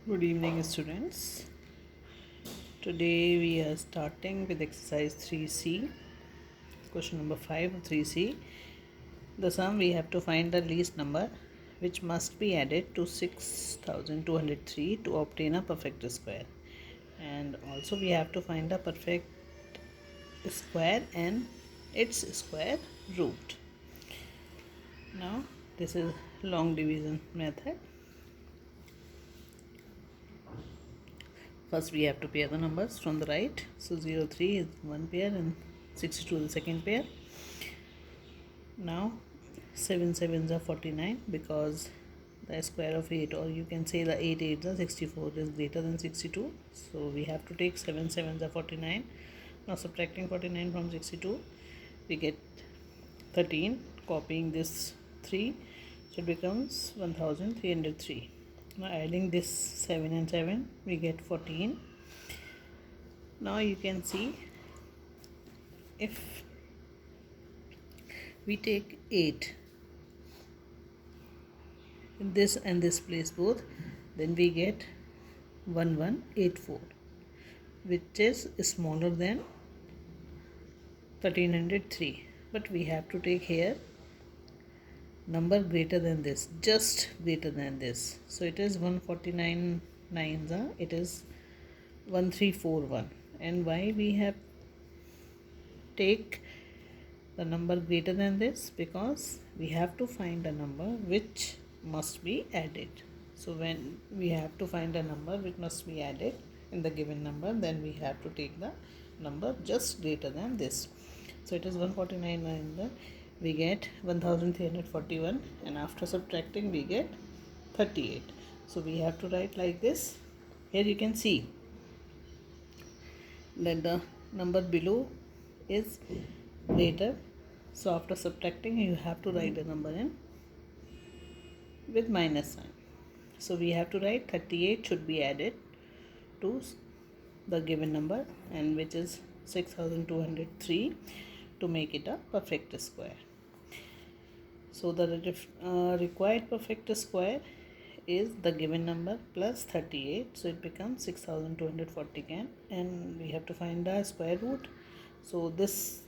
Good evening, students. Today we are starting with exercise 3C, question number 5 of 3C. The sum we have to find the least number which must be added to 6203 to obtain a perfect square. And also we have to find the perfect square and its square root. Now this is long division method. First we have to pair the numbers from the right. So 03 is one pair and 62 is the second pair. Now 7 sevens are 49 because the square of 8, or you can say the 8 8s are 64, is greater than 62. So we have to take 7 sevens are 49. Now subtracting 49 from 62 we get 13. Copying this 3, so it becomes 1303. Now adding this 7 and 7 we get 14. Now you can see if we take 8 in this and this place both, then we get 1184, which is smaller than 1303. But we have to take here number greater than this, just greater than this. So it is 149 nines, it is 1341. And why we have take the number greater than this? Because we have to find a number which must be added. So when we have to find a number which must be added in the given number, then we have to take the number just greater than this. So it is 149 and we get 1341, and after subtracting we get 38. So we have to write like this. Here you can see that the number below is greater, so after subtracting you have to write the number in with minus sign. So we have to write 38 should be added to the given number, and which is 6203, to make it a perfect square. So the required perfect square is the given number plus 38, so it becomes 6240, and we have to find the square root. So this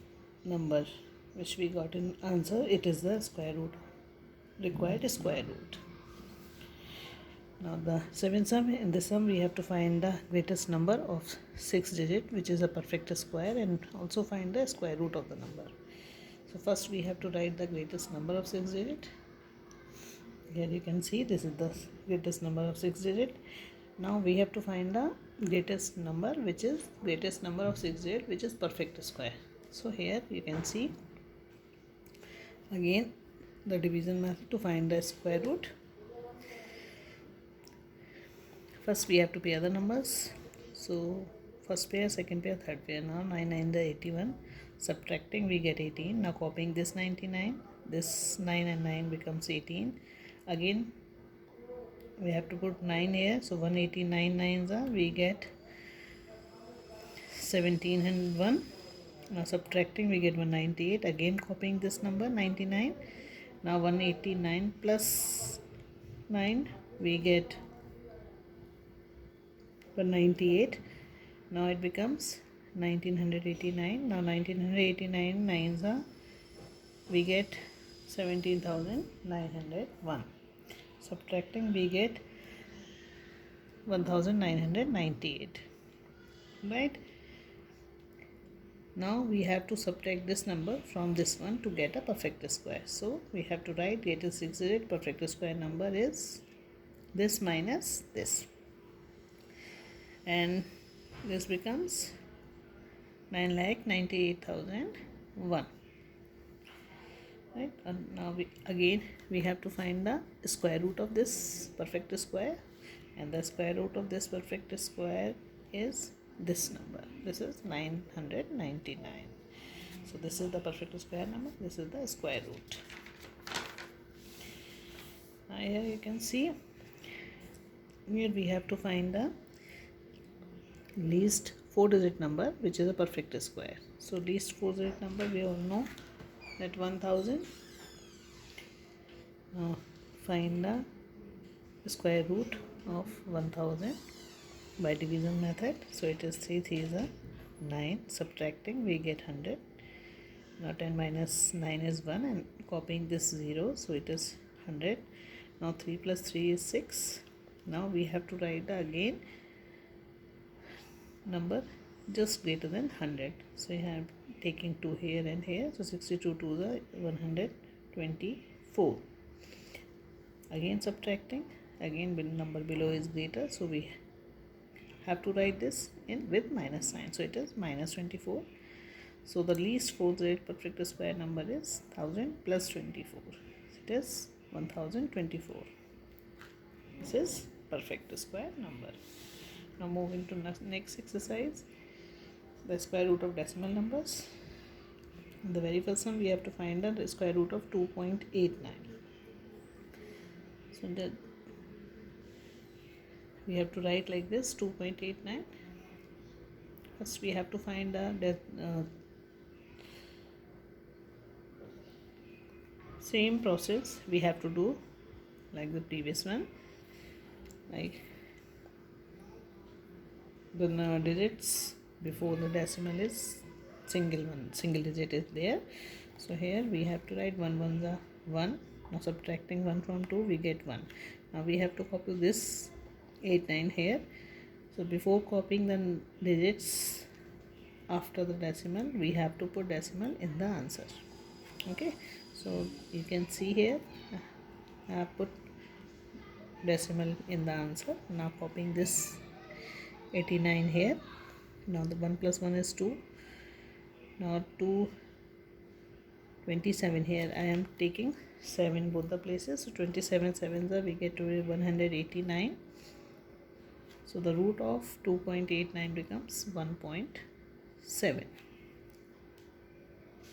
number which we got in answer, it is the square root, required square root. Now the seventh sum, in this sum we have to find the greatest number of 6 digit which is a perfect square, and also find the square root of the number. So first we have to write the greatest number of 6 digit. Here you can see this is the greatest number of 6 digit. Now we have to find the greatest number which is greatest number of 6 digit which is perfect square. So here you can see again the division method to find the square root. First we have to pair the numbers. So first pair, second pair, third pair. Now 9 9 the 81. Subtracting we get 18. Now copying this 99, this 9 and 9 becomes 18. Again we have to put 9 here, so 189 nines are, we get 17 and 1. Now subtracting we get 198. Again copying this number 99. Now 189 plus 9 we get 198. Now it becomes 1989. Now 1989 nines are, we get 17,901. Subtracting we get 1998. Right? Now we have to subtract this number from this one to get a perfect square. So we have to write greatest 6 digit perfect square number is this minus this, and this becomes 9,98,001. Right? And now we have to find the square root of this perfect square, and the square root of this perfect square is this number. This is 999. So this is the perfect square number, this is the square root. Now here you can see, here we have to find the least 4 digit number which is a perfect square. So least 4 digit number we all know that 1000. Find the square root of 1000 by division method. So it is 3 3 is a 9. Subtracting, we get 100. Now 10 minus 9 is 1, and copying this 0, so it is 100. Now 3 plus 3 is 6. Now we have to write the again number just greater than 100. So you have taking 2 here and here, so 62 to the 124. Again subtracting, again number below is greater, so we have to write this in with minus sign, so it is minus 24. So the least fourth-rate perfect square number is 1000 plus 24. It is 1024. This is perfect square number. Now moving to next exercise, the square root of decimal numbers. In the very first one, we have to find the square root of 2.89. So that we have to write like this: 2.89. First we have to find the same process we have to do like the previous one, like the digits before the decimal is single digit is there. So here we have to write 1 1 the 1. Now subtracting 1 from 2, we get 1. Now we have to copy this 8 9 here. So before copying the digits after the decimal, we have to put decimal in the answer. Okay, so you can see here I have put decimal in the answer. Now copying this 89 here. Now the 1 plus 1 is 2. Now 27 here, I am taking 7 both the places, so 27 7s we get to 189. So the root of 2.89 becomes 1.7.